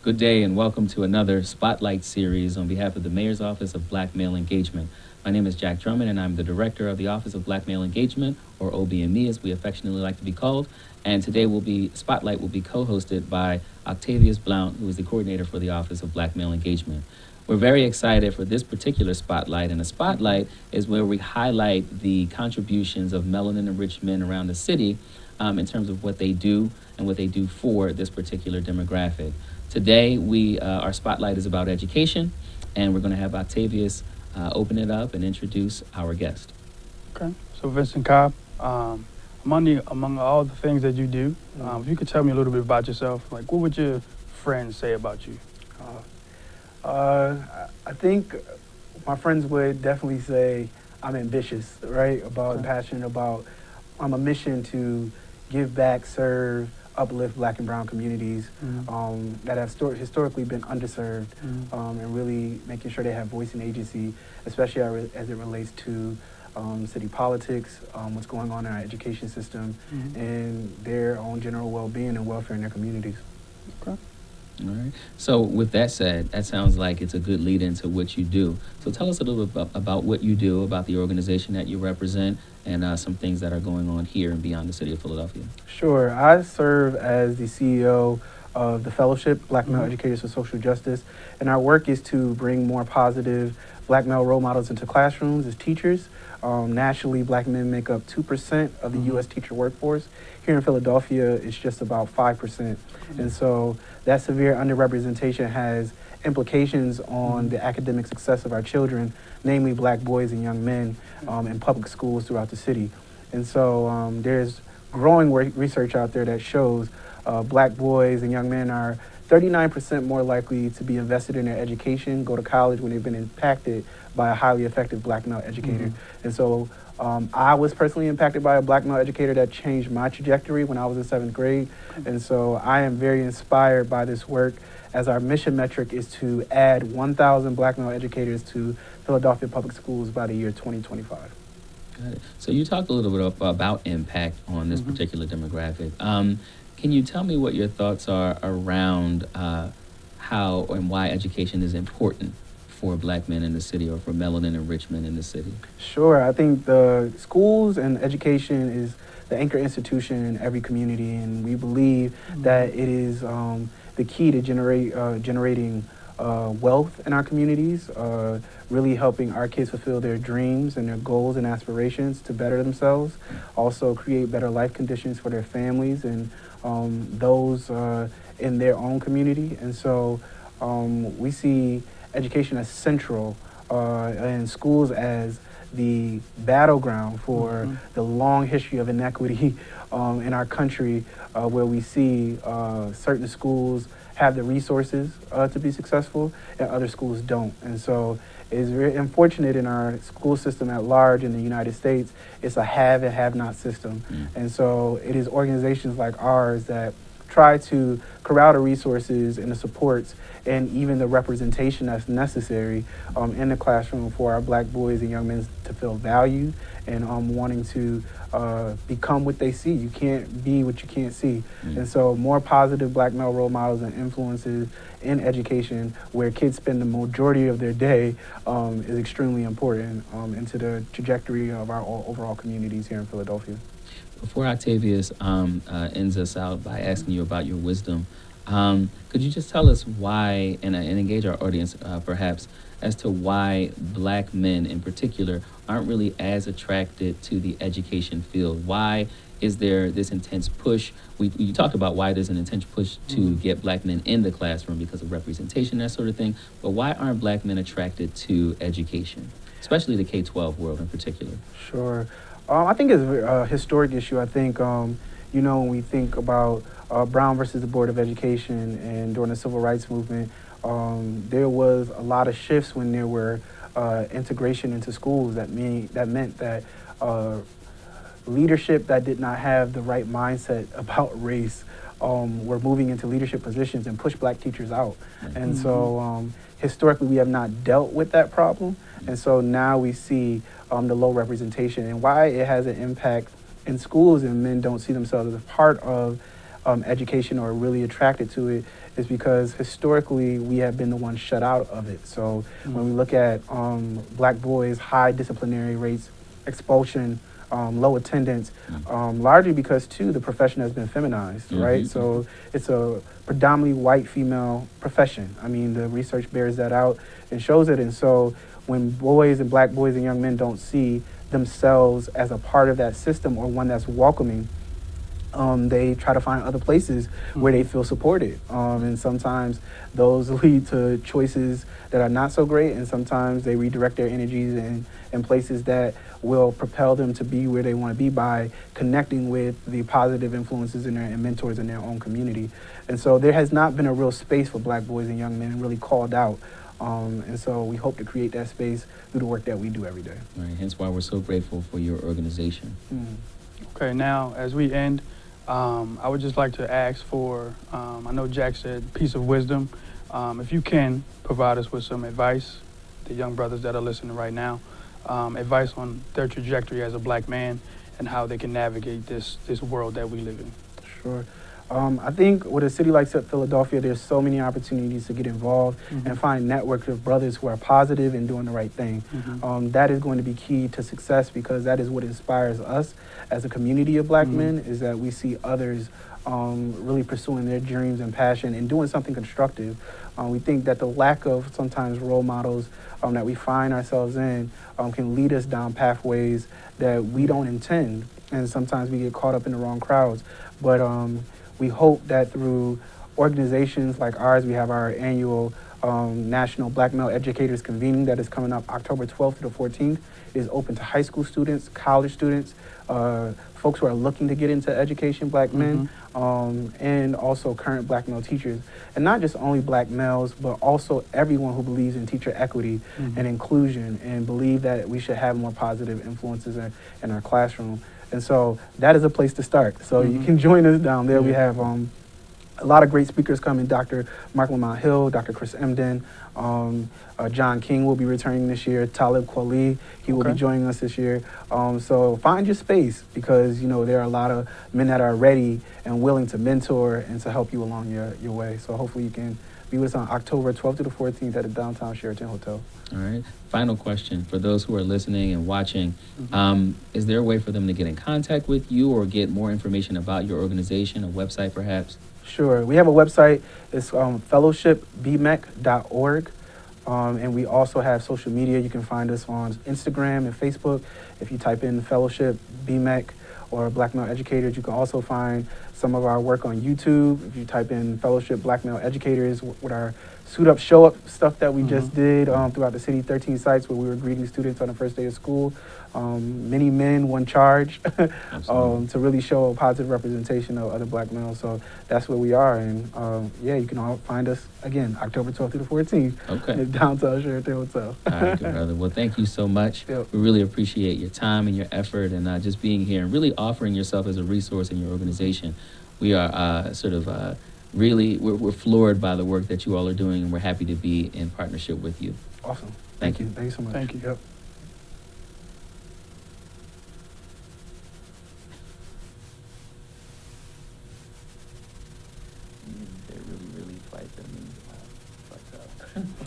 Good day and welcome to another Spotlight series on behalf of the Mayor's Office of Black Male Engagement. My name is Jack Drummond and I'm the Director of the Office of Black Male Engagement, or OBME as we affectionately like to be called. And today Spotlight will be co-hosted by Octavius Blount, who is the coordinator for the Office of Black Male Engagement. We're very excited for this particular spotlight, and a spotlight is where we highlight the contributions of melanin enriched men around the city in terms of what they do and what they do for this particular demographic. Today, our spotlight is about education, and we're going to have Octavius open it up and introduce our guest. Okay, so Vincent Cobb, among all the things that you do, if you could tell me a little bit about yourself, like what would your friends say about you? I think my friends would definitely say I'm ambitious, right? Passionate about, I'm a mission to give back, serve, uplift Black and Brown communities that have historically been underserved, and really making sure they have voice and agency, especially as it relates to city politics, what's going on in our education system, and their own general well-being and welfare in their communities. Okay. All right. So with that said, that sounds like it's a good lead into what you do. So tell us a little bit about what you do, about the organization that you represent, and some things that are going on here and beyond the city of Philadelphia. Sure. I serve as the CEO of the Fellowship, Black Male Educators for Social Justice, and our work is to bring more positive Black male role models into classrooms as teachers. Nationally, Black men make up 2% of the U.S. teacher workforce. Here in Philadelphia, it's just about 5%. And so that severe underrepresentation has implications on the academic success of our children, namely Black boys and young men in public schools throughout the city. And so there's growing research out there that shows Black boys and young men are 39% more likely to be invested in their education, go to college when they've been impacted by a highly effective Black male educator. And so I was personally impacted by a Black male educator that changed my trajectory when I was in 7th grade. And so I am very inspired by this work, as our mission metric is to add 1,000 Black male educators to Philadelphia public schools by the year 2025. Got it. So you talked a little bit about impact on this particular demographic. Can you tell me what your thoughts are around how and why education is important for Black men in the city, or for melanin enrichment in the city? Sure. I think the schools and education is the anchor institution in every community, and we believe that it is the key to generating wealth in our communities, really helping our kids fulfill their dreams and their goals and aspirations to better themselves, also create better life conditions for their families and those in their own community. And so we see education as central, and schools as the battleground for the long history of inequity in our country, where we see certain schools have the resources to be successful and other schools don't. And so it's very unfortunate in our school system at large in the United States. It's a have and have not system. And so it is organizations like ours that try to corral the resources and the supports and even the representation that's necessary in the classroom for our Black boys and young men to feel valued and wanting to become what they see. You can't be what you can't see. And so more positive Black male role models and influences in education, where kids spend the majority of their day, is extremely important into the trajectory of our overall communities here in Philadelphia. Before Octavius ends us out by asking you about your wisdom, could you just tell us why, and engage our audience perhaps, as to why Black men in particular aren't really as attracted to the education field? Why is there this intense push? You talked about why there's an intense push to get Black men in the classroom because of representation, that sort of thing, but why aren't Black men attracted to education, especially the K-12 world in particular? Sure. I think it's a historic issue. I think, when we think about Brown versus the Board of Education and during the Civil Rights Movement, there was a lot of shifts when there were integration into schools. That meant that leadership that did not have the right mindset about race were moving into leadership positions and pushed Black teachers out. And so historically, we have not dealt with that problem. And so now we see the low representation and why it has an impact in schools, and men don't see themselves as a part of education or really attracted to it is because historically we have been the ones shut out of it. So when we look at black boys, high disciplinary rates, expulsion, low attendance, largely because too the profession has been feminized, right? So it's a predominantly white female profession. I mean, the research bears that out and shows it. And so when boys and black boys and young men don't see themselves as a part of that system or one that's welcoming, they try to find other places where they feel supported. And sometimes those lead to choices that are not so great, and sometimes they redirect their energies in places that will propel them to be where they want to be by connecting with the positive influences in and mentors in their own community. And so there has not been a real space for black boys and young men really called out. And so we hope to create that space through the work that we do every day. Right, hence why we're so grateful for your organization. Okay, now as we end, I would just like to ask for, I know Jack said piece of wisdom. If you can provide us with some advice, the young brothers that are listening right now, advice on their trajectory as a black man and how they can navigate this world that we live in. Sure. I think with a city like Philadelphia, there's so many opportunities to get involved and find networks of brothers who are positive and doing the right thing. That is going to be key to success, because that is what inspires us as a community of black men, is that we see others really pursuing their dreams and passion and doing something constructive. We think that the lack of sometimes role models that we find ourselves in can lead us down pathways that we don't intend, and sometimes we get caught up in the wrong crowds. But we hope that through organizations like ours, we have our annual National Black Male Educators Convening that is coming up October 12th to the 14th. It is open to high school students, college students, folks who are looking to get into education, black men, and also current black male teachers. And not just only black males, but also everyone who believes in teacher equity and inclusion and believe that we should have more positive influences in our classroom. And so that is a place to start. So you can join us down there. We have a lot of great speakers coming. Dr. Mark Lamont Hill, Dr. Chris Emden, John King will be returning this year. Talib Kweli, he will be joining us this year. So find your space, because there are a lot of men that are ready and willing to mentor and to help you along your way. So hopefully you can be with us on October 12th to the 14th at the downtown Sheraton Hotel. All right. Final question for those who are listening and watching. Is there a way for them to get in contact with you or get more information about your organization, a website perhaps? Sure. We have a website. It's fellowshipbmec.org. And we also have social media. You can find us on Instagram and Facebook. If you type in Fellowship BMEC or Black Male Educators, you can also find some of our work on YouTube. If you type in Fellowship Black Male Educators with our suit up, show up stuff that we just did throughout the city, 13 sites where we were greeting students on the first day of school. Many men, one charge, to really show a positive representation of other black males. So that's where we are. And yeah, you can all find us again, October 12th to the 14th at downtown Sheraton Hotel. All right, good brother. Well, thank you so much. We really appreciate your time and your effort and just being here and really offering yourself as a resource in your organization. We are really, we're floored by the work that you all are doing, and we're happy to be in partnership with you. Awesome. Thank you. Thank you so much. Thank you. Yep. They really fight them. But